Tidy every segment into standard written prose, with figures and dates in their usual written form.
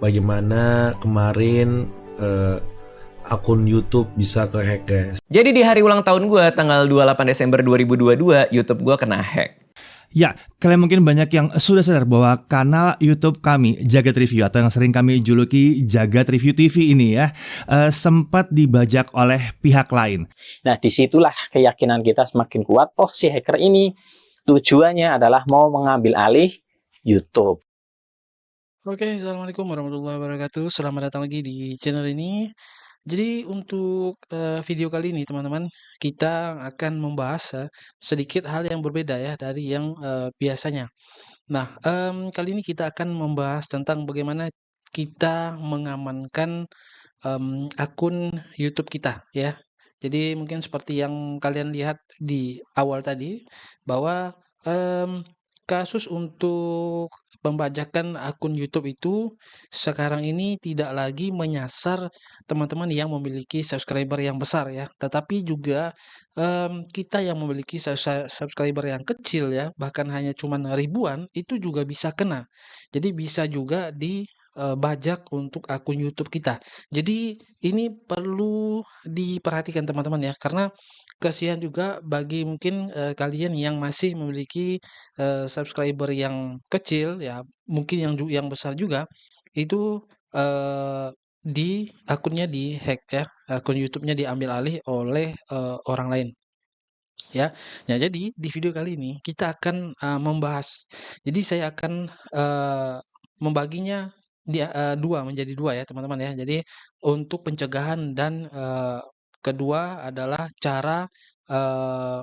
bagaimana kemarin akun YouTube bisa kehack guys. Jadi di hari ulang tahun gue, tanggal 28 Desember 2022, YouTube gue kena hack. Ya, kalian mungkin banyak yang sudah sadar bahwa kanal YouTube kami, Jagat Review, atau yang sering kami juluki Jagat Review TV ini ya, sempat dibajak oleh pihak lain. Nah, disitulah keyakinan kita semakin kuat, oh si hacker ini tujuannya adalah mau mengambil alih YouTube. Oke, Assalamualaikum warahmatullahi wabarakatuh. Selamat datang lagi di channel ini. Jadi untuk video kali ini teman-teman, kita akan membahas sedikit hal yang berbeda ya dari yang biasanya. Nah, kali ini kita akan membahas tentang bagaimana kita mengamankan akun YouTube kita ya. Jadi mungkin seperti yang kalian lihat di awal tadi bahwa kasus untuk pembajakan akun YouTube itu sekarang ini tidak lagi menyasar teman-teman yang memiliki subscriber yang besar ya, tetapi juga kita yang memiliki subscriber yang kecil ya, bahkan hanya cuman ribuan itu juga bisa kena. Jadi bisa juga dibajak untuk akun YouTube kita. Jadi ini perlu diperhatikan teman-teman ya, karena kasihan juga bagi mungkin kalian yang masih memiliki subscriber yang kecil ya, mungkin yang besar juga, itu di akunnya di-hack ya, akun YouTube-nya diambil alih oleh orang lain ya. Nah, jadi di video kali ini kita akan membahas. Jadi saya akan membaginya menjadi dua ya teman-teman ya. Jadi untuk pencegahan dan kedua adalah cara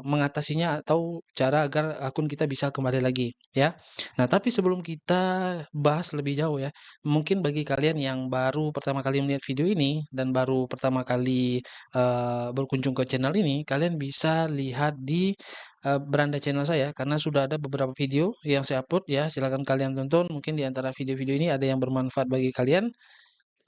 mengatasinya atau cara agar akun kita bisa kembali lagi ya. Nah, tapi sebelum kita bahas lebih jauh ya, mungkin bagi kalian yang baru pertama kali melihat video ini dan baru pertama kali berkunjung ke channel ini, kalian bisa lihat di beranda channel saya karena sudah ada beberapa video yang saya upload ya. Silakan kalian tonton. Mungkin di antara video-video ini ada yang bermanfaat bagi kalian.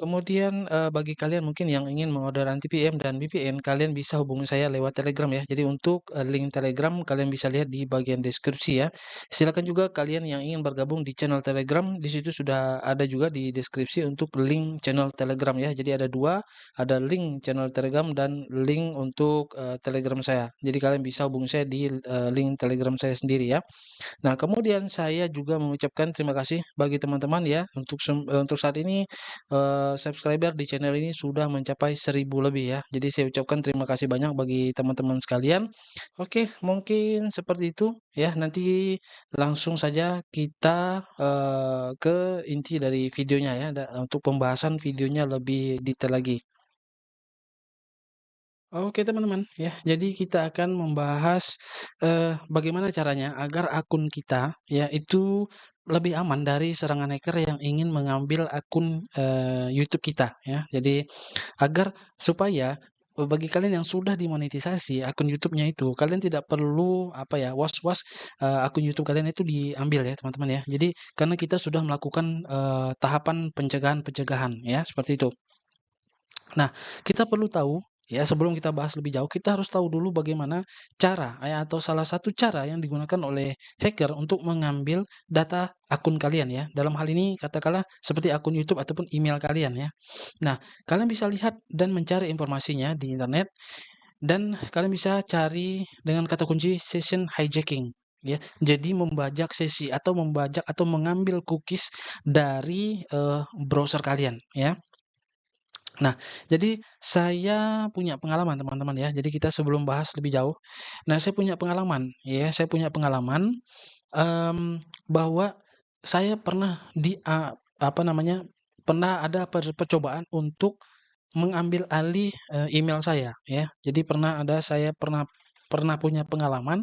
Kemudian, bagi kalian mungkin yang ingin mengorder anti-PM dan VPN, kalian bisa hubungi saya lewat Telegram ya. Jadi untuk, link Telegram kalian bisa lihat di bagian deskripsi ya. Silakan juga kalian yang ingin bergabung di channel Telegram, di situ sudah ada juga di deskripsi untuk link channel Telegram ya. Jadi ada 2, ada link channel Telegram dan link untuk, Telegram saya. Jadi kalian bisa hubungi saya di, link Telegram saya sendiri ya. Nah, kemudian saya juga mengucapkan terima kasih bagi teman-teman ya untuk saat ini, subscriber di channel ini sudah mencapai 1.000 lebih ya. Jadi saya ucapkan terima kasih banyak bagi teman-teman sekalian. Oke, mungkin seperti itu ya. Nanti langsung saja kita, ke inti dari videonya ya, untuk pembahasan videonya lebih detail lagi. Oke teman-teman, ya, jadi kita akan membahas, bagaimana caranya agar akun kita, ya, itu lebih aman dari serangan hacker yang ingin mengambil akun, YouTube kita, ya. Jadi agar supaya, bagi kalian yang sudah dimonetisasi akun YouTube-nya itu, kalian tidak perlu, apa ya, was-was, akun YouTube kalian itu diambil ya teman-teman ya. Jadi karena kita sudah melakukan, tahapan pencegahan-pencegahan, ya, seperti itu. Nah, kita perlu tahu, ya sebelum kita bahas lebih jauh, kita harus tahu dulu bagaimana cara, ya atau salah satu cara yang digunakan oleh hacker untuk mengambil data akun kalian ya. Dalam hal ini katakanlah seperti akun YouTube ataupun email kalian ya. Nah, kalian bisa lihat dan mencari informasinya di internet dan kalian bisa cari dengan kata kunci session hijacking ya. Jadi membajak sesi atau membajak atau mengambil cookies dari browser kalian ya. Nah, jadi saya punya pengalaman teman-teman ya. Jadi kita sebelum bahas lebih jauh, nah saya punya pengalaman ya, saya punya pengalaman, bahwa saya pernah apa namanya, pernah ada percobaan untuk mengambil alih, email saya ya. Jadi saya pernah pernah punya pengalaman,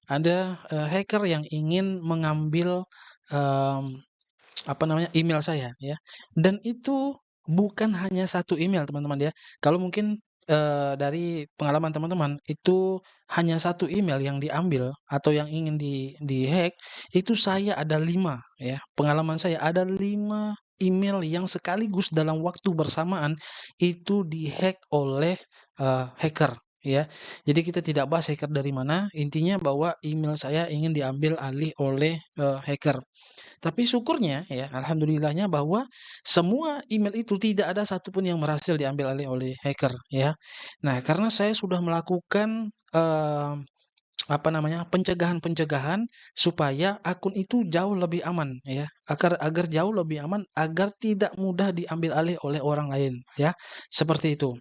ada, hacker yang ingin mengambil, mmm apa namanya, email saya ya, dan itu bukan hanya satu email teman-teman ya. Kalau mungkin, dari pengalaman teman-teman, itu hanya satu email yang diambil atau yang ingin di-hack, itu saya ada 5 ya, pengalaman saya ada 5 email yang sekaligus dalam waktu bersamaan itu di-hack oleh, hacker ya. Jadi kita tidak bahas hacker dari mana, intinya bahwa email saya ingin diambil alih oleh hacker. Tapi syukurnya ya, alhamdulillahnya bahwa semua email itu tidak ada satupun yang berhasil diambil alih oleh hacker ya. Nah, karena saya sudah melakukan apa namanya, pencegahan-pencegahan supaya akun itu jauh lebih aman ya, agar agar jauh lebih aman, agar tidak mudah diambil alih oleh orang lain ya, seperti itu.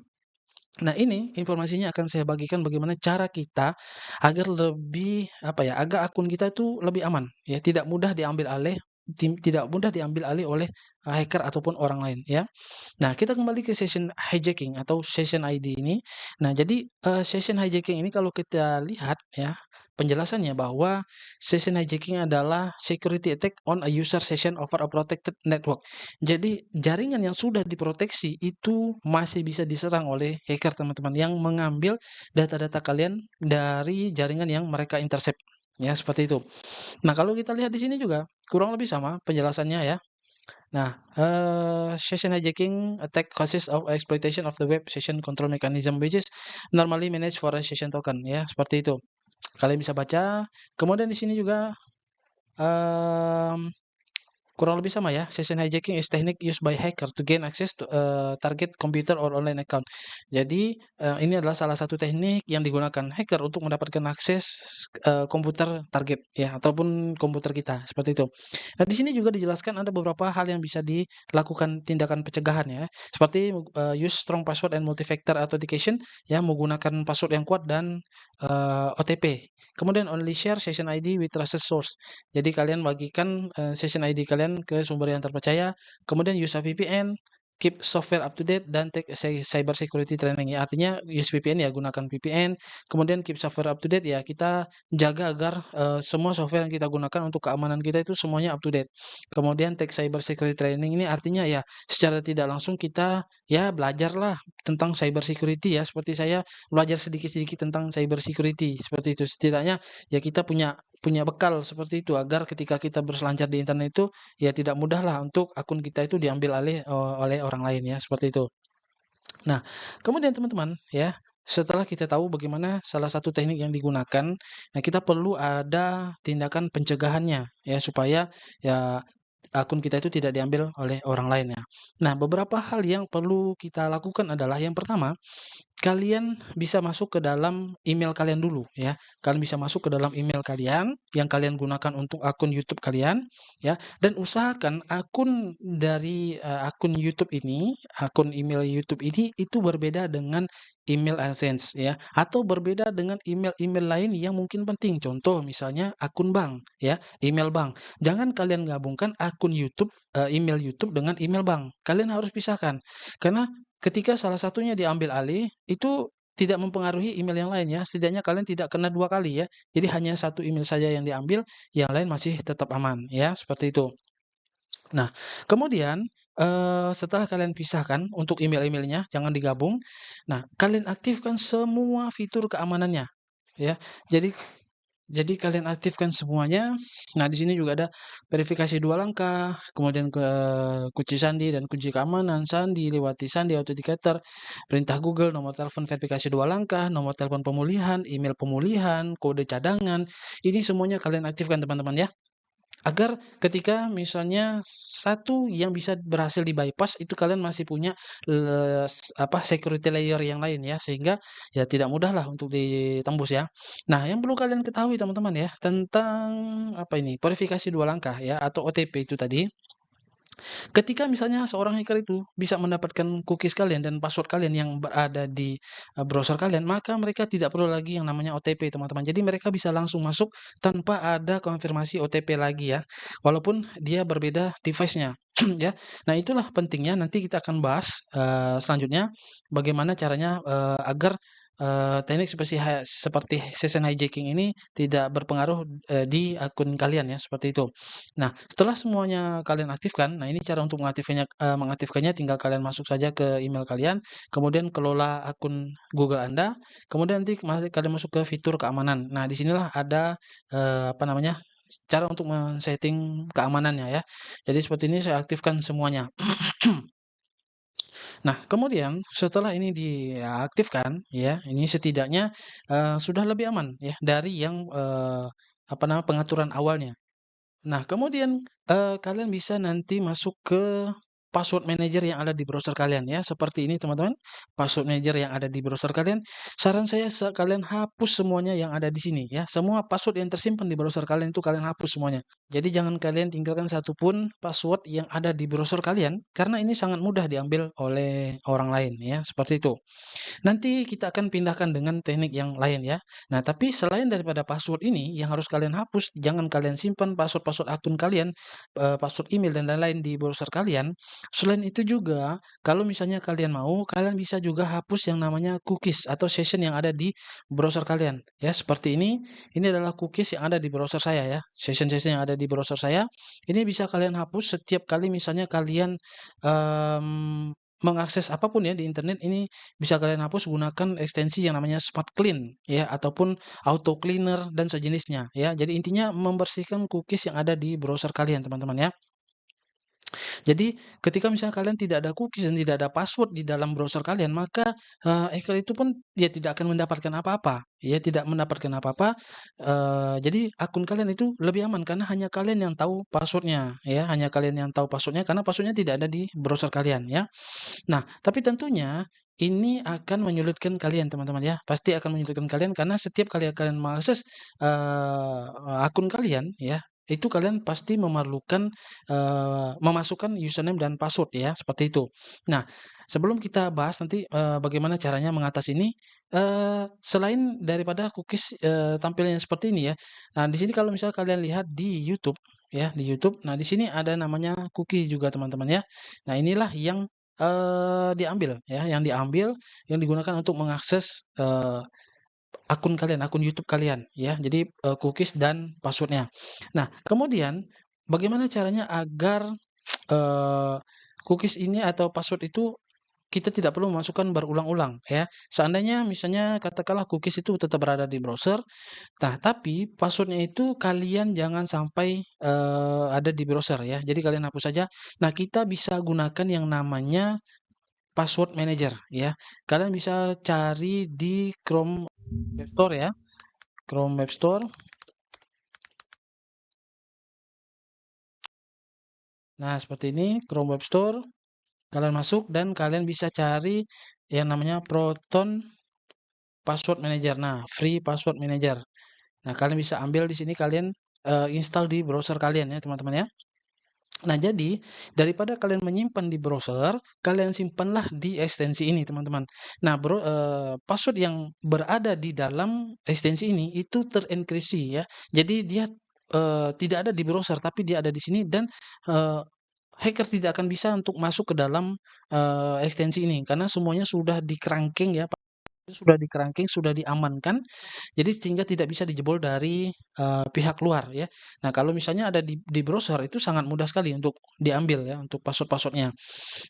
Nah, ini informasinya akan saya bagikan bagaimana cara kita agar lebih, apa ya, agar akun kita itu lebih aman ya, tidak mudah diambil alih tidak mudah diambil alih oleh hacker ataupun orang lain ya. Nah, kita kembali ke session hijacking atau session ID ini. Nah, jadi, session hijacking ini kalau kita lihat ya, penjelasannya bahwa session hijacking adalah security attack on a user session over a protected network. Jadi, jaringan yang sudah diproteksi itu masih bisa diserang oleh hacker, teman-teman, yang mengambil data-data kalian dari jaringan yang mereka intercept, ya, seperti itu. Nah, kalau kita lihat di sini juga kurang lebih sama penjelasannya ya. Nah, session hijacking attack consists of exploitation of the web session control mechanism which is normally managed for a session token ya, seperti itu. Kalian bisa baca. Kemudian di sini juga mmm kurang lebih sama ya, session hijacking is technique used by hacker to gain access to target computer or online account. Jadi, ini adalah salah satu teknik yang digunakan hacker untuk mendapatkan akses, komputer target ya, ataupun komputer kita, seperti itu. Nah, di sini juga dijelaskan ada beberapa hal yang bisa dilakukan tindakan pencegahan ya, seperti, use strong password and multi-factor authentication ya, menggunakan password yang kuat dan, OTP. Kemudian only share session ID with trusted source. Jadi kalian bagikan, session ID kalian ke sumber yang terpercaya, kemudian use a VPN, keep software up to date, dan take cyber security training ya. Artinya use VPN ya, gunakan VPN, kemudian keep software up to date ya, kita jaga agar, semua software yang kita gunakan untuk keamanan kita itu semuanya up to date. Kemudian take cyber security training ini artinya ya, secara tidak langsung kita ya belajarlah tentang cyber security ya, seperti saya belajar sedikit-sedikit tentang cyber security, seperti itu. Setidaknya ya kita punya punya bekal seperti itu agar ketika kita berselancar di internet itu, ya tidak mudahlah untuk akun kita itu diambil alih, oleh orang lain ya, seperti itu. Nah, kemudian teman-teman ya, setelah kita tahu bagaimana salah satu teknik yang digunakan, nah kita perlu ada tindakan pencegahannya ya, supaya ya akun kita itu tidak diambil oleh orang lain ya. Nah, beberapa hal yang perlu kita lakukan adalah yang pertama, kalian bisa masuk ke dalam email kalian dulu ya. Kalian bisa masuk ke dalam email kalian yang kalian gunakan untuk akun YouTube kalian ya, dan usahakan akun dari, akun YouTube ini, akun email YouTube ini itu berbeda dengan email AdSense ya, atau berbeda dengan email-email lain yang mungkin penting. Contoh misalnya akun bank ya, email bank. Jangan kalian gabungkan akun YouTube, email YouTube dengan email bank. Kalian harus pisahkan. Karena ketika salah satunya diambil alih, itu tidak mempengaruhi email yang lain ya, setidaknya kalian tidak kena 2 kali ya. Jadi hanya satu email saja yang diambil, yang lain masih tetap aman ya, seperti itu. Nah, kemudian, setelah kalian pisahkan untuk email-emailnya, jangan digabung. Nah, kalian aktifkan semua fitur keamanannya ya. Jadi kalian aktifkan semuanya. Nah, di sini juga ada verifikasi 2 langkah, kemudian kunci sandi dan kunci keamanan, sandi, lewati sandi authenticator, perintah Google, nomor telepon verifikasi 2 langkah, nomor telepon pemulihan, email pemulihan, kode cadangan. Ini semuanya kalian aktifkan teman-teman ya. Agar ketika misalnya satu yang bisa berhasil di-bypass, itu kalian masih punya, security layer yang lain ya, sehingga ya tidak mudahlah untuk ditembus ya. Nah, yang perlu kalian ketahui teman-teman ya, tentang apa ini, verifikasi 2 langkah ya, atau OTP itu tadi. Ketika misalnya seorang hacker itu bisa mendapatkan cookies kalian dan password kalian yang berada di, browser kalian, maka mereka tidak perlu lagi yang namanya OTP, teman-teman. Jadi mereka bisa langsung masuk tanpa ada konfirmasi OTP lagi ya, walaupun dia berbeda device-nya, ya. Nah, itulah pentingnya nanti kita akan bahas, selanjutnya bagaimana caranya, agar, teknik seperti session hijacking ini tidak berpengaruh, di akun kalian ya, seperti itu. Nah, setelah semuanya kalian aktifkan, nah ini cara untuk mengaktifkannya tinggal kalian masuk saja ke email kalian, kemudian kelola akun Google Anda, kemudian nanti kalian masuk ke fitur keamanan. Nah, di sinilah ada, apa namanya, cara untuk men-setting keamanannya ya. Jadi seperti ini saya aktifkan semuanya. Nah, kemudian setelah ini diaktifkan ya, ini setidaknya, sudah lebih aman ya dari yang, apa namanya, pengaturan awalnya. Nah, kemudian, kalian bisa nanti masuk ke password manager yang ada di browser kalian ya, seperti ini teman-teman, password manager yang ada di browser kalian. Saran saya kalian hapus semuanya yang ada di sini ya, semua password yang tersimpan di browser kalian itu kalian hapus semuanya. Jadi jangan kalian tinggalkan satu pun password yang ada di browser kalian, karena ini sangat mudah diambil oleh orang lain ya, seperti itu. Nanti kita akan pindahkan dengan teknik yang lain ya. Nah, tapi selain daripada password ini yang harus kalian hapus, jangan kalian simpan password-password akun kalian, password email dan lain-lain di browser kalian. Selain itu juga, kalau misalnya kalian mau, kalian bisa juga hapus yang namanya cookies atau session yang ada di browser kalian. Ya, seperti ini adalah cookies yang ada di browser saya ya. Session-session yang ada di browser saya, ini bisa kalian hapus setiap kali misalnya kalian, mengakses apapun ya di internet ini bisa kalian hapus gunakan ekstensi yang namanya Smart Clean ya ataupun Auto Cleaner dan sejenisnya ya. Jadi intinya membersihkan cookies yang ada di browser kalian teman-teman ya. Jadi ketika misalnya kalian tidak ada cookies dan tidak ada password di dalam browser kalian, maka, hacker itu pun dia tidak akan mendapatkan apa-apa, ya tidak mendapatkan apa-apa, jadi akun kalian itu lebih aman karena hanya kalian yang tahu password-nya, ya, hanya kalian yang tahu password-nya karena password-nya tidak ada di browser kalian, ya. Nah, tapi tentunya ini akan menyulitkan kalian teman-teman ya, pasti akan menyulitkan kalian karena setiap kali kalian mengakses, akun kalian ya, itu kalian pasti memerlukan, memasukkan username dan password ya, seperti itu. Nah, sebelum kita bahas nanti, bagaimana caranya mengatasi ini, selain daripada cookies, tampilnya seperti ini ya, nah di sini kalau misalnya kalian lihat di YouTube ya, di YouTube, nah di sini ada namanya cookie juga teman-teman ya. Nah inilah yang diambil ya, yang diambil, yang digunakan untuk mengakses, akun kalian, akun YouTube kalian ya. Jadi, cookies dan password-nya. Nah, kemudian bagaimana caranya agar, eee, cookies ini atau password itu kita tidak perlu memasukkan berulang-ulang ya. Seandainya misalnya katakanlah cookies itu tetap berada di browser, nah tapi password-nya itu kalian jangan sampai, ada di browser ya. Jadi kalian hapus saja. Nah, kita bisa gunakan yang namanya password manager ya. Kalian bisa cari di Chrome Web Store ya, Chrome Web Store. Nah, seperti ini Chrome Web Store, kalian masuk dan kalian bisa cari yang namanya Proton Password Manager. Nah, Free Password Manager. Nah, kalian bisa ambil di sini kalian, install di browser kalian ya, teman-teman ya. Nah, jadi daripada kalian menyimpan di browser, kalian simpanlah di ekstensi ini, teman-teman. Nah, password yang berada di dalam ekstensi ini itu terenkripsi ya. Jadi dia, tidak ada di browser, tapi dia ada di sini dan, eee, hacker tidak akan bisa untuk masuk ke dalam, ekstensi ini karena semuanya sudah di-cranking ya, sudah di-cranking, sudah diamankan jadi sehingga tidak bisa dijebol dari, pihak luar ya. Nah kalau misalnya ada di browser itu sangat mudah sekali untuk diambil ya, untuk password-password-nya.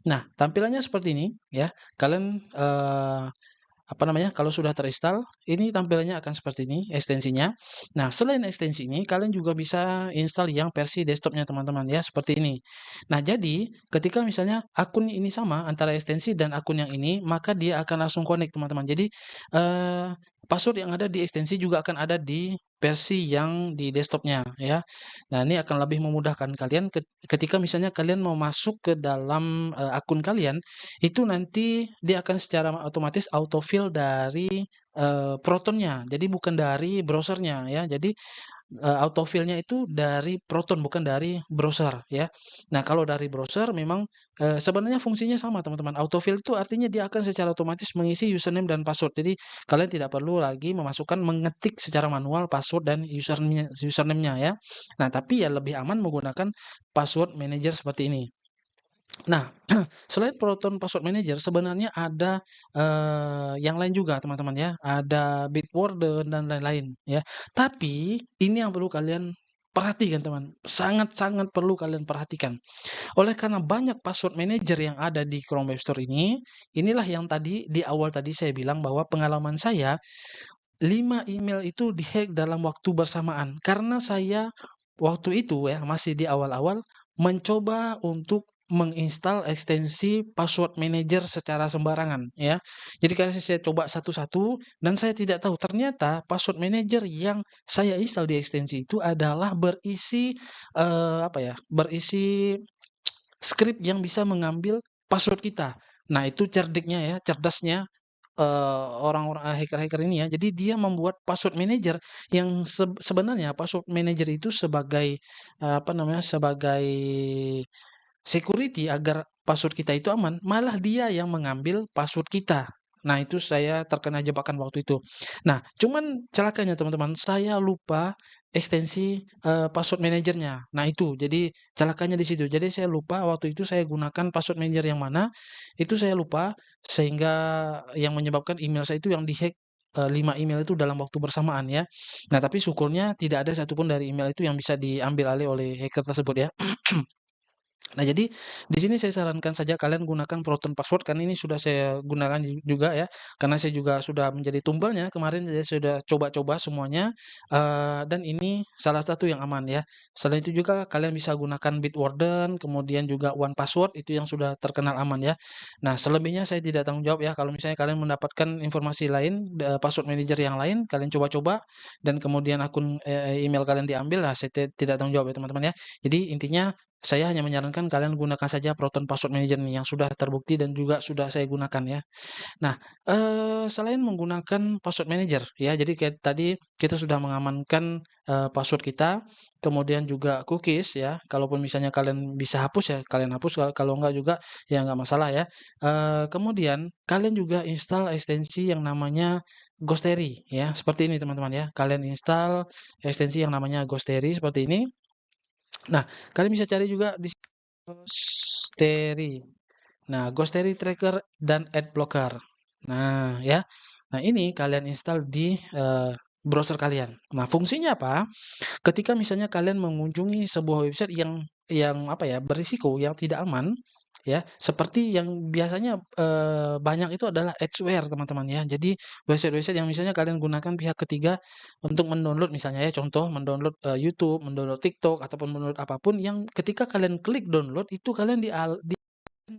Nah tampilannya seperti ini ya, kalian, apa namanya, kalau sudah terinstall, ini tampilannya akan seperti ini ekstensinya. Nah, selain ekstensi ini, kalian juga bisa install yang versi desktopnya teman-teman ya, seperti ini. Nah, jadi ketika misalnya akun ini sama antara ekstensi dan akun yang ini, maka dia akan langsung connect teman-teman. Jadi, password yang ada di ekstensi juga akan ada di versi yang di desktopnya ya. Nah, ini akan lebih memudahkan kalian ketika misalnya kalian mau masuk ke dalam, akun kalian, itu nanti dia akan secara otomatis autofill dari, Protonnya, jadi bukan dari browser-nya ya. Jadi, autofill-nya itu dari Proton bukan dari browser ya. Nah kalau dari browser memang, sebenarnya fungsinya sama teman-teman, autofill itu artinya dia akan secara otomatis mengisi username dan password. Jadi kalian tidak perlu lagi mengetik secara manual password dan username-nya ya. Nah tapi ya lebih aman menggunakan password manager seperti ini. Nah, selain Proton Password Manager sebenarnya ada, yang lain juga teman-teman ya, ada Bitwarden dan lain-lain ya. Tapi ini yang perlu kalian perhatikan teman, sangat-sangat perlu kalian perhatikan. Oleh karena banyak password manager yang ada di Chrome Web Store ini, inilah yang tadi di awal tadi saya bilang bahwa pengalaman saya 5 email itu dihack dalam waktu bersamaan. Karena saya waktu itu ya, masih di awal-awal mencoba untuk menginstal ekstensi password manager secara sembarangan ya. Jadi karena saya coba satu-satu dan saya tidak tahu ternyata password manager yang saya install di ekstensi itu adalah berisi, apa ya, berisi script yang bisa mengambil password kita. Nah itu cerdiknya ya, cerdasnya, orang-orang hacker-hacker ini ya. Jadi dia membuat password manager yang sebenarnya password manager itu sebagai, apa namanya, sebagai security agar password kita itu aman, malah dia yang mengambil password kita. Nah, itu saya terkena jebakan waktu itu. Nah, cuman celakanya teman-teman, saya lupa ekstensi, password manajernya. Nah itu, jadi celakanya di situ. Jadi saya lupa waktu itu saya gunakan password manager yang mana, itu saya lupa, sehingga yang menyebabkan email saya itu yang di-hack, 5 email itu dalam waktu bersamaan ya. Nah, tapi syukurnya tidak ada satupun dari email itu yang bisa diambil alih oleh hacker tersebut ya. Nah, jadi di sini saya sarankan saja kalian gunakan Proton Password karena ini sudah saya gunakan juga ya, karena saya juga sudah menjadi tumbalnya kemarin saya sudah coba-coba semuanya, dan ini salah satu yang aman ya. Selain itu juga kalian bisa gunakan Bitwarden, kemudian juga One Password itu yang sudah terkenal aman ya. Nah, selebihnya saya tidak tanggung jawab ya, kalau misalnya kalian mendapatkan informasi lain, password manager yang lain, kalian coba-coba dan kemudian akun, email kalian diambil, nah saya tidak tanggung jawab ya teman-teman ya. Jadi intinya saya hanya menyarankan kalian gunakan saja Proton Password Manager nih yang sudah terbukti dan juga sudah saya gunakan ya. Nah, selain menggunakan password manager ya, jadi kayak tadi kita sudah mengamankan, password kita, kemudian juga cookies ya, kalaupun misalnya kalian bisa hapus ya kalian hapus, kalau enggak juga ya nggak masalah ya. Kemudian kalian juga install ekstensi yang namanya Ghostery ya, seperti ini teman-teman ya. Kalian install ekstensi yang namanya Ghostery seperti ini. Nah, kalian bisa cari juga di Ghostery. Nah, Ghostery Tracker dan Adblocker. Nah, ya. Nah, ini kalian install di, browser kalian. Nah, fungsinya apa? Ketika misalnya kalian mengunjungi sebuah website yang apa ya, berisiko, yang tidak aman, ya, seperti yang biasanya, banyak itu adalah adware teman-teman ya. Jadi website-website yang misalnya kalian gunakan pihak ketiga untuk mendownload misalnya ya, contoh mendownload, YouTube, mendownload TikTok, ataupun mendownload apapun yang ketika kalian klik download itu kalian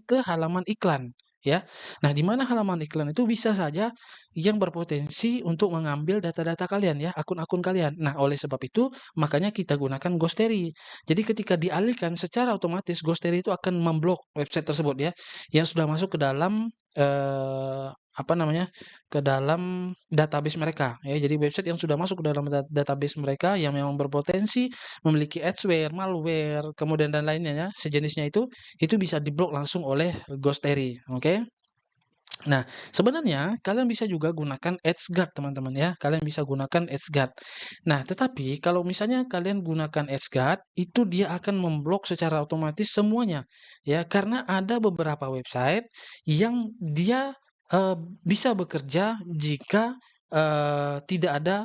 ke halaman iklan, ya. Nah, di mana halaman iklan itu bisa saja yang berpotensi untuk mengambil data-data kalian ya, akun-akun kalian. Nah, oleh sebab itu makanya kita gunakan Ghostery. Jadi ketika dialihkan secara otomatis Ghostery itu akan memblok website tersebut ya, yang sudah masuk ke dalam, apa namanya, ke dalam database mereka ya. Jadi website yang sudah masuk ke dalam database mereka yang memang berpotensi memiliki adware, malware, kemudian dan lainnya ya, sejenisnya itu bisa diblok langsung oleh Ghostery, oke. Nah, sebenarnya kalian bisa juga gunakan EdgeGuard teman-teman ya, kalian bisa gunakan EdgeGuard. Nah, tetapi kalau misalnya kalian gunakan EdgeGuard, itu dia akan memblok secara otomatis semuanya, ya. Karena ada beberapa website yang dia, bisa bekerja jika, tidak ada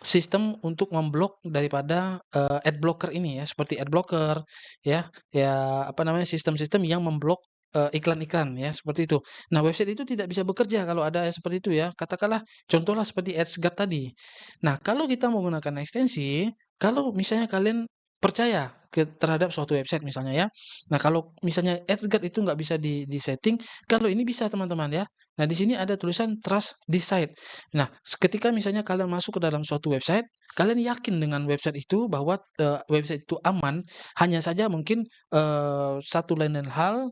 sistem untuk memblok daripada, adblocker ini ya, seperti adblocker ya, ya apa namanya, sistem-sistem yang memblok, iklan-iklan ya, seperti itu. Nah, website itu tidak bisa bekerja kalau ada seperti itu ya, katakanlah contohlah seperti AdSguard tadi. Nah, kalau kita menggunakan ekstensi, kalau misalnya kalian percaya terhadap suatu website misalnya ya. Nah, kalau misalnya AdSguard itu nggak bisa di-setting, kalau ini bisa teman-teman ya. Nah, di sini ada tulisan trust this site. Nah, ketika misalnya kalian masuk ke dalam suatu website, kalian yakin dengan website itu bahwa, website itu aman, hanya saja mungkin, satu lain dan hal,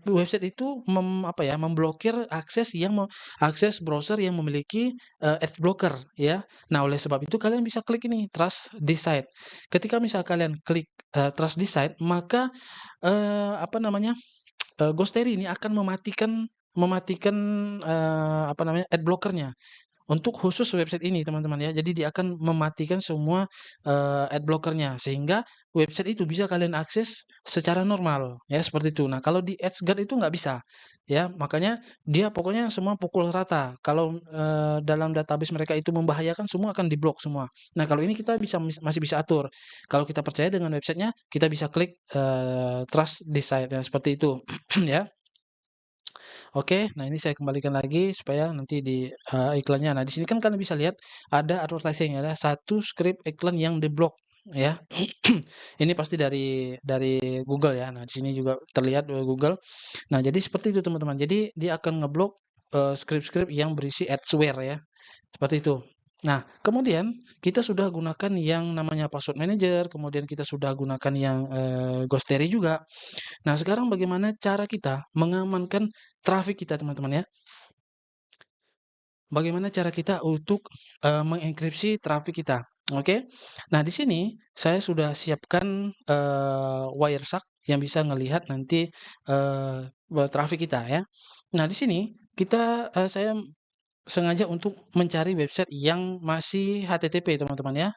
website itu apa ya, memblokir akses browser yang memiliki, adblocker ya. Nah, oleh sebab itu kalian bisa klik ini, trust this site. Ketika misal kalian klik, trust this site, maka, apa namanya, Ghostery ini akan mematikan, apa namanya, adblocker-nya. Untuk khusus website ini teman-teman ya, jadi dia akan mematikan semua, adblocker-nya sehingga website itu bisa kalian akses secara normal ya, seperti itu. Nah, kalau di EdgeGuard itu nggak bisa, ya makanya dia pokoknya semua pukul rata. Kalau, dalam database mereka itu membahayakan semua akan diblok semua. Nah, kalau ini kita masih bisa atur. Kalau kita percaya dengan websitenya, kita bisa klik, trust this site ya, seperti itu ya. Oke, nah ini saya kembalikan lagi supaya nanti di, iklannya. Nah, di sini kan kalian bisa lihat ada advertising, ada satu script iklan yang diblok ya. Ini pasti dari Google ya. Nah, di sini juga terlihat Google. Nah, jadi seperti itu teman-teman. Jadi dia akan ngeblok skrip-skrip yang berisi adware ya. Seperti itu. Nah, kemudian kita sudah gunakan yang namanya password manager, kemudian kita sudah gunakan yang Ghostery juga. Nah, sekarang bagaimana cara kita mengamankan traffic kita, teman-teman ya? Bagaimana cara kita untuk mengenkripsi traffic kita? Oke. Nah, di sini saya sudah siapkan Wireshark yang bisa ngelihat nanti traffic kita ya. Nah, di sini saya sengaja untuk mencari website yang masih HTTP teman-teman ya.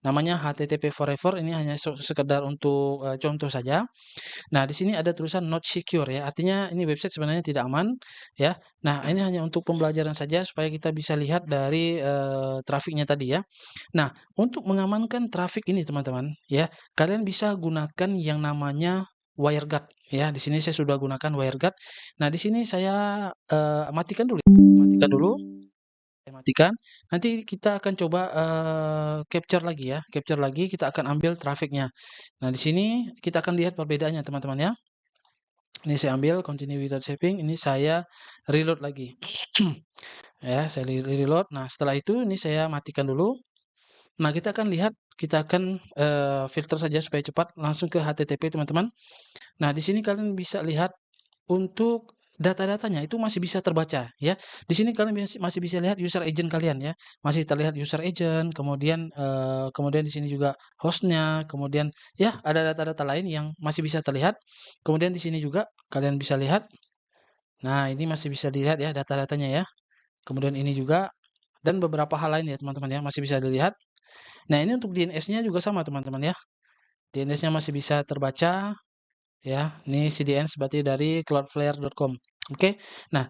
Namanya HTTP Forever, ini hanya sekedar untuk contoh saja. Nah, di sini ada tulisan not secure ya, artinya ini website sebenarnya tidak aman ya. Nah, ini hanya untuk pembelajaran saja supaya kita bisa lihat dari trafiknya tadi ya. Nah, untuk mengamankan trafik ini teman-teman ya, kalian bisa gunakan yang namanya WireGuard ya. Di sini saya sudah gunakan WireGuard. Nah, di sini saya matikan dulu. Matikan dulu. Saya matikan. Nanti kita akan coba capture lagi ya. Capture lagi, kita akan ambil trafiknya. Nah, di sini kita akan lihat perbedaannya teman-teman ya. Ini saya ambil continue without saving, ini saya reload lagi. Ya, saya reload. Nah, setelah itu ini saya matikan dulu. Nah, kita akan lihat, kita akan filter saja supaya cepat langsung ke HTTP teman-teman. Nah, di sini kalian bisa lihat untuk data-datanya itu masih bisa terbaca ya. Di sini kalian masih bisa lihat user agent kalian ya. Masih terlihat user agent, kemudian di sini juga hostnya, kemudian ya ada data-data lain yang masih bisa terlihat. Kemudian di sini juga kalian bisa lihat. Nah, ini masih bisa dilihat ya data-datanya ya. Kemudian ini juga dan beberapa hal lain ya teman-teman ya masih bisa dilihat. Nah, ini untuk DNS-nya juga sama teman-teman ya. DNS-nya masih bisa terbaca. Ya, ini CDN berarti dari cloudflare.com. Oke. Nah,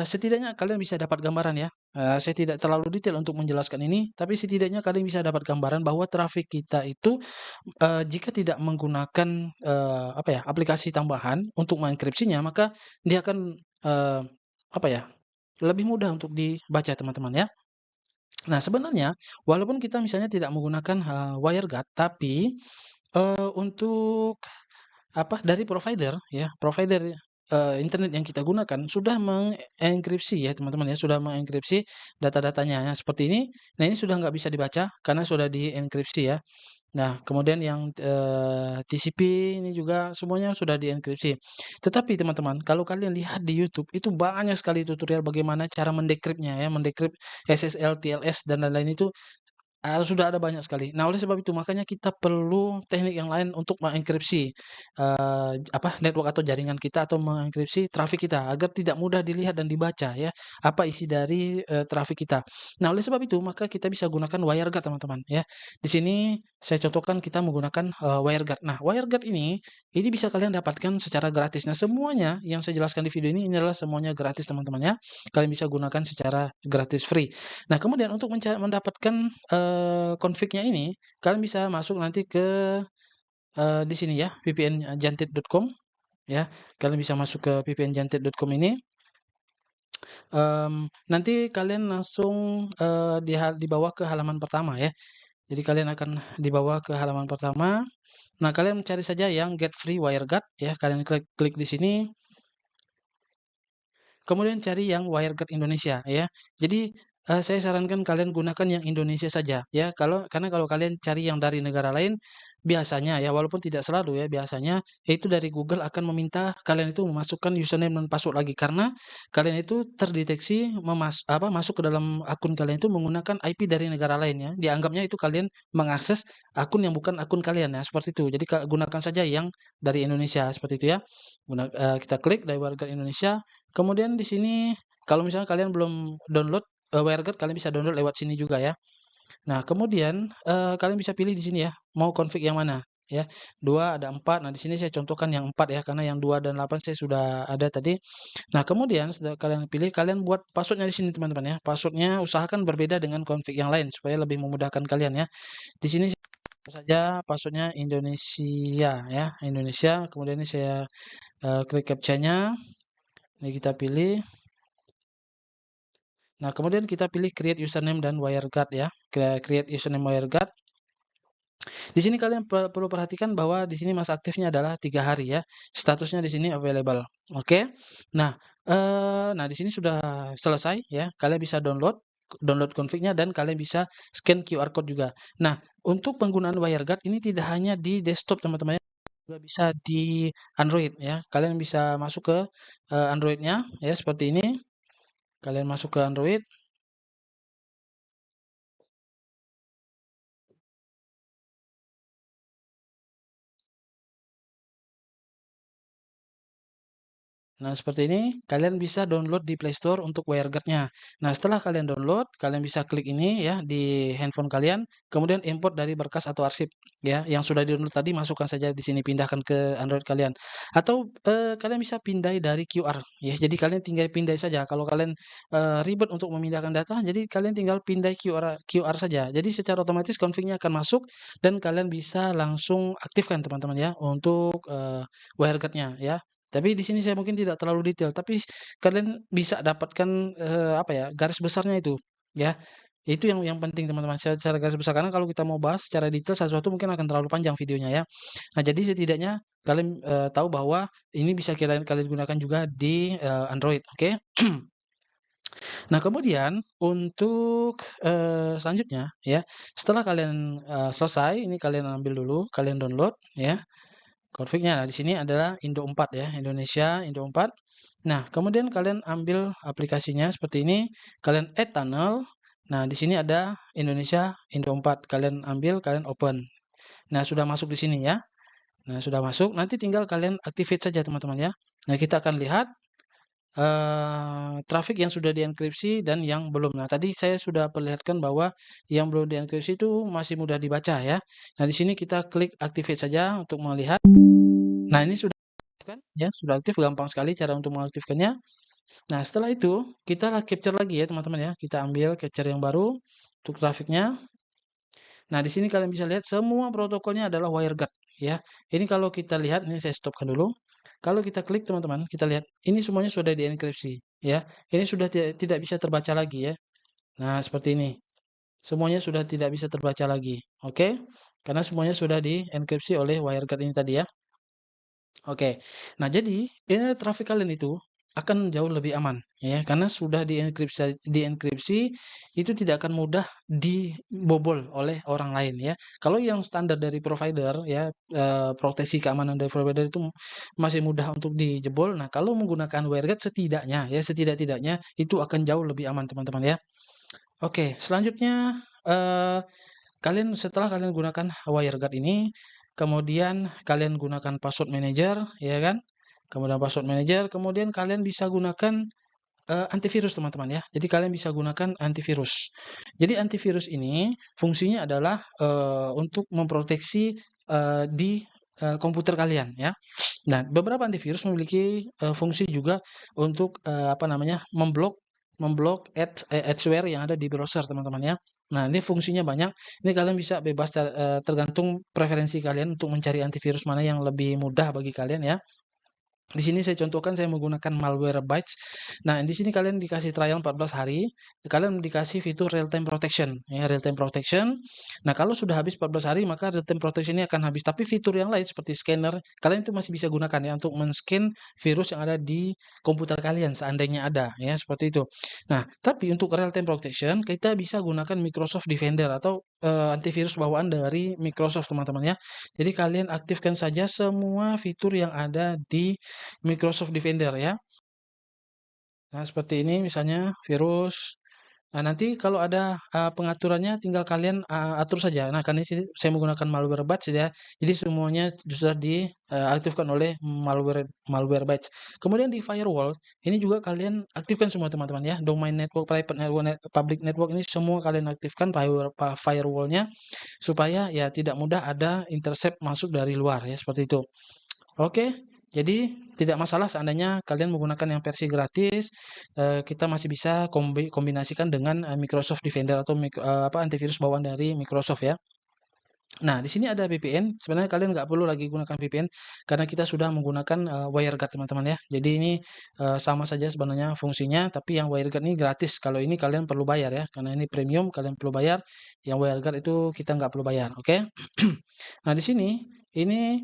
setidaknya kalian bisa dapat gambaran ya. Saya tidak terlalu detail untuk menjelaskan ini, tapi setidaknya kalian bisa dapat gambaran bahwa traffic kita itu jika tidak menggunakan apa ya, aplikasi tambahan untuk mengenkripsinya, maka dia akan apa ya, lebih mudah untuk dibaca teman-teman ya. Nah, sebenarnya walaupun kita misalnya tidak menggunakan WireGuard, tapi untuk apa, dari provider ya, provider, internet yang kita gunakan sudah mengenkripsi ya teman-teman ya, sudah mengenkripsi data-datanya. Nah seperti ini, nah ini sudah nggak bisa dibaca karena sudah dienkripsi ya. Nah kemudian yang, TCP ini juga semuanya sudah dienkripsi. Tetapi teman-teman, kalau kalian lihat di YouTube itu banyak sekali tutorial bagaimana cara mendekripnya ya, mendekrip SSL, TLS dan lain-lain itu sudah ada banyak sekali. Nah, oleh sebab itu makanya kita perlu teknik yang lain untuk mengenkripsi, apa, network atau jaringan kita atau mengenkripsi trafik kita agar tidak mudah dilihat dan dibaca ya, apa isi dari, trafik kita. Nah, oleh sebab itu maka kita bisa gunakan WireGuard teman-teman ya. Di sini saya contohkan kita menggunakan, WireGuard. Nah, WireGuard ini bisa kalian dapatkan secara gratis. Nah, semuanya yang saya jelaskan di video ini adalah semuanya gratis teman-teman ya. Kalian bisa gunakan secara gratis free. Nah, kemudian untuk mendapatkan, config-nya ini, kalian bisa masuk nanti ke, di sini ya, vpnjantit.com ya. Kalian bisa masuk ke vpnjantit.com ini, nanti kalian langsung, dibawa ke halaman pertama ya. Jadi kalian akan dibawa ke halaman pertama. Nah, kalian cari saja yang get free WireGuard ya, kalian klik di sini. Kemudian cari yang WireGuard Indonesia ya. Jadi, saya sarankan kalian gunakan yang Indonesia saja ya, karena kalau kalian cari yang dari negara lain, biasanya ya, walaupun tidak selalu ya, biasanya itu dari Google akan meminta kalian itu memasukkan username dan password lagi, karena kalian itu terdeteksi masuk ke dalam akun kalian itu menggunakan IP dari negara lain ya. Dianggapnya itu kalian mengakses akun yang bukan akun kalian ya, seperti itu. Jadi gunakan saja yang dari Indonesia, seperti itu ya. Kita klik dari WireGuard Indonesia. Kemudian di sini kalau misalnya kalian belum download, WireGuard, kalian bisa download lewat sini juga ya. Nah kemudian, kalian bisa pilih di sini ya, mau config yang mana ya, 2 ada 4. Nah di sini saya contohkan yang 4 ya, karena yang 2 dan 8 saya sudah ada tadi. Nah kemudian sudah kalian pilih, kalian buat password di sini teman-teman ya. Password usahakan berbeda dengan config yang lain supaya lebih memudahkan kalian ya. Di sini saja password Indonesia ya, Indonesia. Kemudian ini saya, klik captcha-nya. Ini kita pilih. Nah, kemudian kita pilih create username dan WireGuard ya. Create username WireGuard. Di sini kalian perlu perhatikan bahwa di sini masa aktifnya adalah 3 hari ya. Statusnya di sini available. Oke. Nah, nah di sini sudah selesai ya. Kalian bisa download config-nya dan kalian bisa scan QR code juga. Nah, untuk penggunaan WireGuard ini tidak hanya di desktop teman-teman ya, juga bisa di Android ya. Kalian bisa masuk ke Android-nya ya seperti ini. Kalian masuk ke Android. Nah, seperti ini, kalian bisa download di Play Store untuk WireGuard-nya. Nah, setelah kalian download, kalian bisa klik ini ya di handphone kalian, kemudian import dari berkas atau arsip ya, yang sudah di-download tadi masukkan saja di sini, pindahkan ke Android kalian. Atau kalian bisa pindai dari QR ya. Jadi kalian tinggal pindai saja. Kalau kalian ribet untuk memindahkan data, jadi kalian tinggal pindai QR saja. Jadi secara otomatis config-nya akan masuk dan kalian bisa langsung aktifkan teman-teman ya untuk WireGuard-nya ya. Tapi di sini saya mungkin tidak terlalu detail, tapi kalian bisa dapatkan, apa ya, garis besarnya itu, ya. Itu yang penting teman-teman, secara garis besar, karena kalau kita mau bahas secara detail satu-satu mungkin akan terlalu panjang videonya ya. Nah, jadi setidaknya kalian, tahu bahwa ini bisa kalian kalian gunakan juga di, Android, oke? Nah, kemudian untuk, selanjutnya ya, setelah kalian, selesai, ini kalian ambil dulu, kalian download ya. Config-nya, nah di sini adalah Indo 4 ya, Indonesia Indo 4. Nah, kemudian kalian ambil aplikasinya seperti ini, kalian add tunnel. Nah, di sini ada Indonesia Indo 4. Kalian ambil, kalian open. Nah, sudah masuk di sini ya. Nah, sudah masuk. Nanti tinggal kalian activate saja teman-teman ya. Nah, kita akan lihat traffic yang sudah dienkripsi dan yang belum. Nah, tadi saya sudah perlihatkan bahwa yang belum dienkripsi itu masih mudah dibaca ya. Nah, di sini kita klik activate saja untuk melihat. Nah, ini sudah kan ya, sudah aktif, gampang sekali cara untuk mengaktifkannya. Nah, setelah itu kita capture lagi ya teman-teman ya, kita ambil capture yang baru untuk trafiknya. Nah, di sini kalian bisa lihat semua protokolnya adalah WireGuard ya. Ini kalau kita lihat, ini saya stopkan dulu. Kalau kita klik teman-teman, kita lihat ini semuanya sudah dienkripsi ya. Ini sudah tidak bisa terbaca lagi ya. Nah, seperti ini. Semuanya sudah tidak bisa terbaca lagi. Oke? Karena semuanya sudah dienkripsi oleh WireGuard ini tadi ya. Oke. Nah, jadi traffic kalian itu akan jauh lebih aman ya, karena sudah dienkripsi itu tidak akan mudah dibobol oleh orang lain ya. Kalau yang standar dari provider ya, proteksi keamanan dari provider itu masih mudah untuk dijebol. Nah, kalau menggunakan WireGuard setidaknya ya, setidak-tidaknya itu akan jauh lebih aman teman-teman ya. Oke, selanjutnya, setelah kalian gunakan WireGuard ini, kemudian kalian gunakan password manager, ya kan? Kemudian password manager, kemudian kalian bisa gunakan, antivirus teman-teman ya. Jadi kalian bisa gunakan antivirus. Jadi antivirus ini fungsinya adalah, untuk memproteksi, di, komputer kalian ya. Nah, beberapa antivirus memiliki, fungsi juga untuk, apa namanya, memblok memblok adware yang ada di browser teman-teman ya. Nah, ini fungsinya banyak. Ini kalian bisa bebas tergantung preferensi kalian untuk mencari antivirus mana yang lebih mudah bagi kalian ya. Di sini saya contohkan saya menggunakan Malwarebytes. Nah, di sini kalian dikasih trial 14 hari, kalian dikasih fitur real time protection ya, real time protection. Nah, kalau sudah habis 14 hari maka real time protection ini akan habis, tapi fitur yang lain seperti scanner kalian itu masih bisa gunakan ya untuk men-scan virus yang ada di komputer kalian seandainya ada ya, seperti itu. Nah, tapi untuk real time protection kita bisa gunakan Microsoft Defender atau antivirus bawaan dari Microsoft teman-teman ya. Jadi kalian aktifkan saja semua fitur yang ada di Microsoft Defender ya. Nah, seperti ini misalnya virus. Nah, nanti kalau ada, pengaturannya tinggal kalian, atur saja. Nah, karena di sini saya menggunakan Malwarebytes ya, jadi semuanya sudah diaktifkan oleh Malwarebytes. Kemudian di firewall, ini juga kalian aktifkan semua teman-teman ya, domain network, private network, public network ini semua kalian aktifkan firewall-nya supaya ya tidak mudah ada intercept masuk dari luar ya, seperti itu. Oke, jadi tidak masalah seandainya kalian menggunakan yang versi gratis, kita masih bisa kombinasikan dengan, Microsoft Defender atau apa, antivirus bawaan dari Microsoft ya. Nah, di sini ada VPN, sebenarnya kalian nggak perlu lagi gunakan VPN karena kita sudah menggunakan, WireGuard teman-teman ya. Jadi ini, sama saja sebenarnya fungsinya, tapi yang WireGuard ini gratis, kalau ini kalian perlu bayar ya, karena ini premium kalian perlu bayar, yang WireGuard itu kita nggak perlu bayar, oke? Nah, di sini, ini,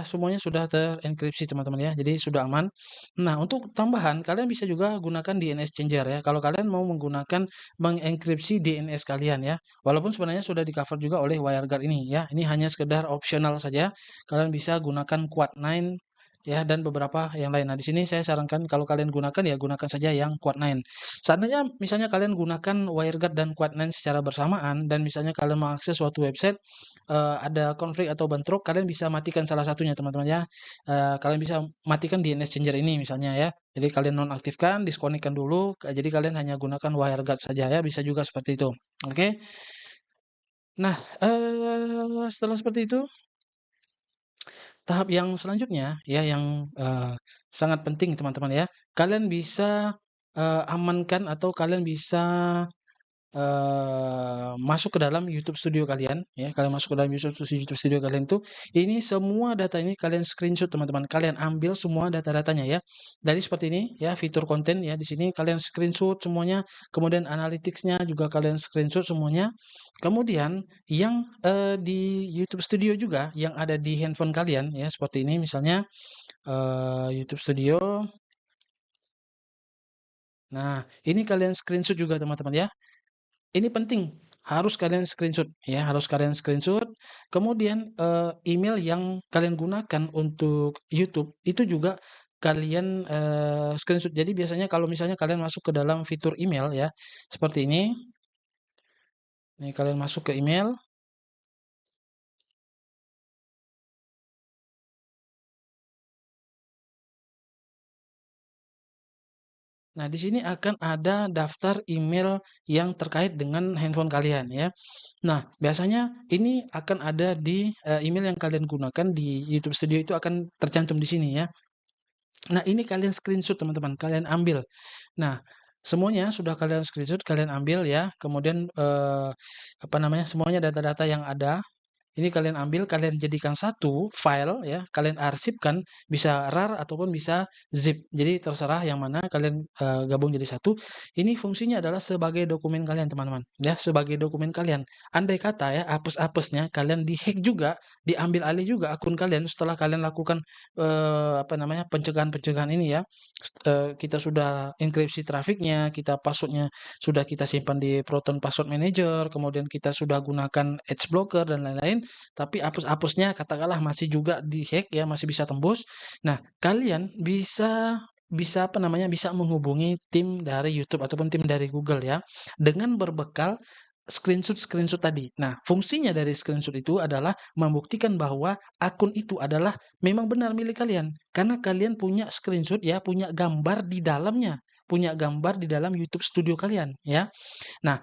semuanya sudah terenkripsi teman-teman ya, jadi sudah aman. Nah, untuk tambahan kalian bisa juga gunakan DNS changer ya, kalau kalian mau menggunakan mengenkripsi DNS kalian ya. Walaupun sebenarnya sudah di-cover juga oleh WireGuard ini ya, ini hanya sekedar opsional saja, kalian bisa gunakan Quad9 ya dan beberapa yang lain. Nah, di sini saya sarankan kalau kalian gunakan ya gunakan saja yang Quad9. Seandainya misalnya kalian gunakan WireGuard dan Quad9 secara bersamaan dan misalnya kalian mengakses suatu website, ada konflik atau bentrok, kalian bisa matikan salah satunya teman-teman ya. Kalian bisa matikan DNS changer ini misalnya ya. Jadi kalian nonaktifkan, disconnect-kan dulu, jadi kalian hanya gunakan WireGuard saja ya, bisa juga seperti itu. Oke. Nah, setelah seperti itu, tahap yang selanjutnya ya yang, sangat penting teman-teman ya, kalian bisa, amankan atau kalian bisa masuk ke dalam YouTube Studio kalian, ya, kalian masuk ke dalam YouTube Studio kalian tuh, ini semua data ini kalian screenshot teman-teman, kalian ambil semua data-datanya ya. Dari seperti ini ya, fitur konten ya, di sini kalian screenshot semuanya, kemudian analytics-nya juga kalian screenshot semuanya. Kemudian yang, di YouTube Studio juga yang ada di handphone kalian ya, seperti ini misalnya, YouTube Studio. Nah, ini kalian screenshot juga teman-teman ya. Ini penting, harus kalian screenshot ya, harus kalian screenshot. Kemudian, email yang kalian gunakan untuk YouTube itu juga kalian, screenshot. Jadi biasanya kalau misalnya kalian masuk ke dalam fitur email ya, seperti ini. Nih kalian masuk ke email. Nah, di sini akan ada daftar email yang terkait dengan handphone kalian ya. Nah, biasanya ini akan ada di, email yang kalian gunakan di YouTube Studio itu akan tercantum di sini ya. Nah, ini kalian screenshot teman-teman, kalian ambil. Nah, semuanya sudah kalian screenshot, kalian ambil ya, kemudian, apa namanya, semuanya data-data yang ada ini kalian ambil, kalian jadikan satu file ya, kalian arsipkan, bisa RAR ataupun bisa zip. Jadi terserah yang mana kalian, gabung jadi satu. Ini fungsinya adalah sebagai dokumen kalian teman-teman, ya, sebagai dokumen kalian. Andai kata ya, apes-apesnya kalian di-hack juga, diambil alih juga akun kalian setelah kalian lakukan, apa namanya, pencegahan-pencegahan ini ya, kita sudah enkripsi trafiknya, kita password sudah kita simpan di Proton Password Manager, kemudian kita sudah gunakan Edge Blocker dan lain-lain, tapi apus-apusnya katakanlah masih juga di-hack ya, masih bisa tembus. Nah, kalian bisa bisa apa namanya, bisa menghubungi tim dari YouTube ataupun tim dari Google ya, dengan berbekal screenshot-screenshot tadi. Nah, fungsinya dari screenshot itu adalah membuktikan bahwa akun itu adalah memang benar milik kalian, karena kalian punya screenshot ya, punya gambar di dalamnya, punya gambar di dalam YouTube Studio kalian ya. Nah,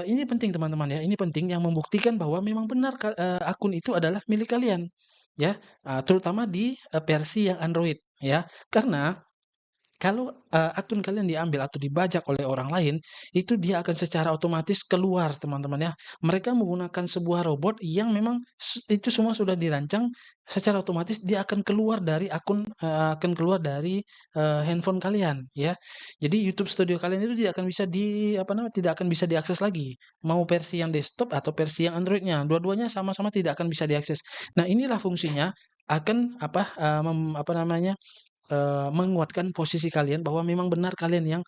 ini penting teman-teman ya, ini penting yang membuktikan bahwa memang benar akun itu adalah milik kalian, ya, terutama di, versi yang Android, ya. Karena kalau, akun kalian diambil atau dibajak oleh orang lain, itu dia akan secara otomatis keluar teman-teman ya. Mereka menggunakan sebuah robot yang memang itu semua sudah dirancang secara otomatis dia akan keluar dari akun, akan keluar dari, handphone kalian ya. Jadi YouTube Studio kalian itu tidak akan bisa apa namanya, tidak akan bisa diakses lagi. Mau versi yang desktop atau versi yang Android-nya, dua-duanya sama-sama tidak akan bisa diakses. Nah, inilah fungsinya akan apa, apa namanya, menguatkan posisi kalian bahwa memang benar kalian yang,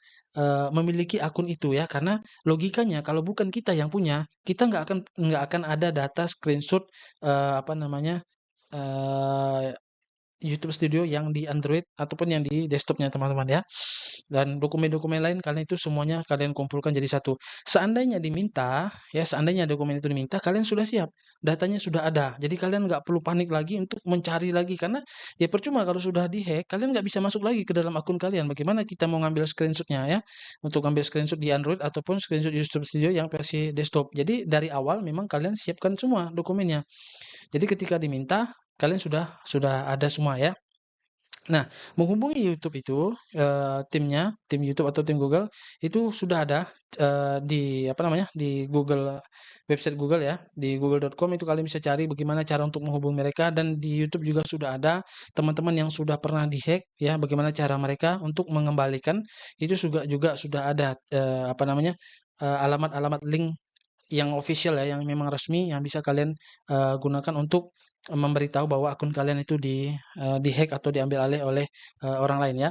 memiliki akun itu ya, karena logikanya kalau bukan kita yang punya, kita nggak akan ada data screenshot, apa namanya, eee YouTube Studio yang di Android ataupun yang di desktop-nya teman-teman ya. Dan dokumen-dokumen lain kalian itu semuanya kalian kumpulkan jadi satu. Seandainya diminta, ya seandainya dokumen itu diminta, kalian sudah siap, datanya sudah ada. Jadi kalian nggak perlu panik lagi untuk mencari lagi karena ya percuma kalau sudah di-hack, kalian nggak bisa masuk lagi ke dalam akun kalian. Bagaimana kita mau ngambil screenshot-nya ya? Untuk ngambil screenshot di Android ataupun screenshot YouTube Studio yang versi desktop. Jadi dari awal memang kalian siapkan semua dokumennya. Jadi ketika diminta, kalian sudah ada semua ya. Nah, menghubungi YouTube itu, timnya, tim YouTube atau tim Google, itu sudah ada, di apa namanya, di Google website Google ya, di google.com itu kalian bisa cari bagaimana cara untuk menghubungi mereka, dan di YouTube juga sudah ada teman-teman yang sudah pernah dihack ya, bagaimana cara mereka untuk mengembalikan, itu juga sudah ada, apa namanya, alamat-alamat link yang official ya, yang memang resmi yang bisa kalian, gunakan untuk, memberitahu bahwa akun kalian itu di-hack atau diambil alih oleh, orang lain ya.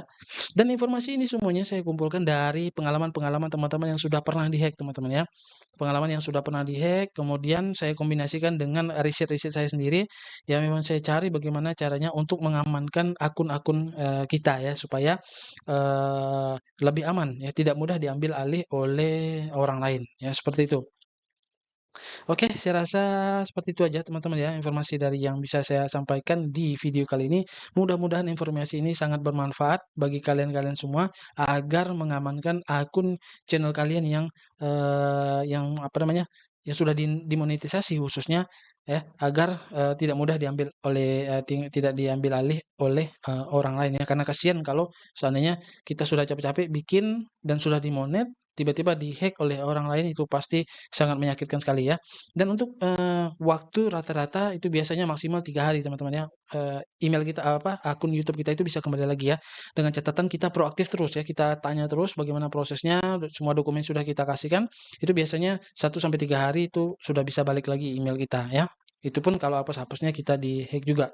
Dan informasi ini semuanya saya kumpulkan dari pengalaman-pengalaman teman-teman yang sudah pernah dihack teman-teman ya. Pengalaman yang sudah pernah dihack, kemudian saya kombinasikan dengan riset-riset saya sendiri, yang memang saya cari bagaimana caranya untuk mengamankan akun-akun, kita ya, supaya, lebih aman ya, tidak mudah diambil alih oleh orang lain ya, seperti itu. Oke, saya rasa seperti itu aja teman-teman ya, informasi dari yang bisa saya sampaikan di video kali ini. Mudah-mudahan informasi ini sangat bermanfaat bagi kalian-kalian semua agar mengamankan akun channel kalian yang apa namanya, yang sudah dimonetisasi khususnya ya, agar tidak mudah diambil oleh tidak diambil alih oleh orang lain ya. Karena kasihan kalau seandainya kita sudah capek-capek bikin dan sudah dimonet, tiba-tiba dihack oleh orang lain, itu pasti sangat menyakitkan sekali ya. Dan untuk, waktu rata-rata itu biasanya maksimal 3 hari teman-teman ya, email kita akun YouTube kita itu bisa kembali lagi ya, dengan catatan kita proaktif terus ya, kita tanya terus bagaimana prosesnya, semua dokumen sudah kita kasihkan, itu biasanya 1 sampai 3 hari itu sudah bisa balik lagi email kita ya. Itu pun kalau hapus-hapusnya kita di-hack juga.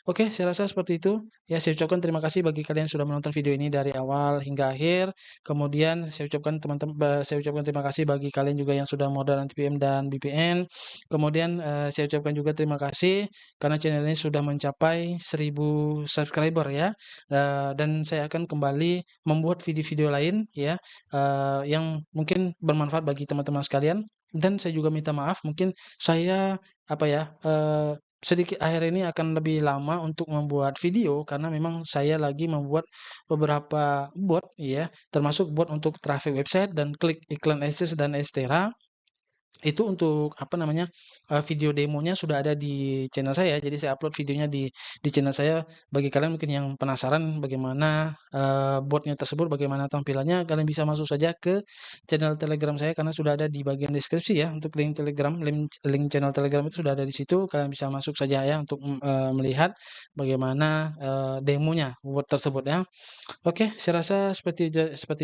Oke, saya rasa seperti itu. Ya, saya ucapkan terima kasih bagi kalian yang sudah menonton video ini dari awal hingga akhir. Kemudian saya ucapkan terima kasih bagi kalian juga yang sudah modal NTPM dan BPN. Kemudian saya ucapkan juga terima kasih karena channel ini sudah mencapai 1000 subscriber ya. Dan saya akan kembali membuat video-video lain ya, yang mungkin bermanfaat bagi teman-teman sekalian. Dan saya juga minta maaf, mungkin saya apa ya, sedikit akhir ini akan lebih lama untuk membuat video karena memang saya lagi membuat beberapa bot ya, termasuk bot untuk traffic website dan klik iklan AdSense dan Etcetera. Itu untuk apa namanya, video demonya sudah ada di channel saya. Jadi saya upload videonya di channel saya. Bagi kalian mungkin yang penasaran bagaimana, botnya tersebut, bagaimana tampilannya, kalian bisa masuk saja ke channel Telegram saya karena sudah ada di bagian deskripsi ya, untuk link Telegram, link channel Telegram itu sudah ada di situ. Kalian bisa masuk saja ya untuk, melihat bagaimana, demonya bot tersebut ya. Oke, saya rasa seperti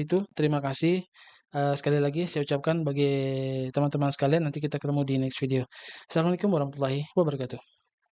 itu. Terima kasih. Sekali lagi saya ucapkan bagi teman-teman sekalian, nanti kita ketemu di next video. Assalamualaikum warahmatullahi wabarakatuh.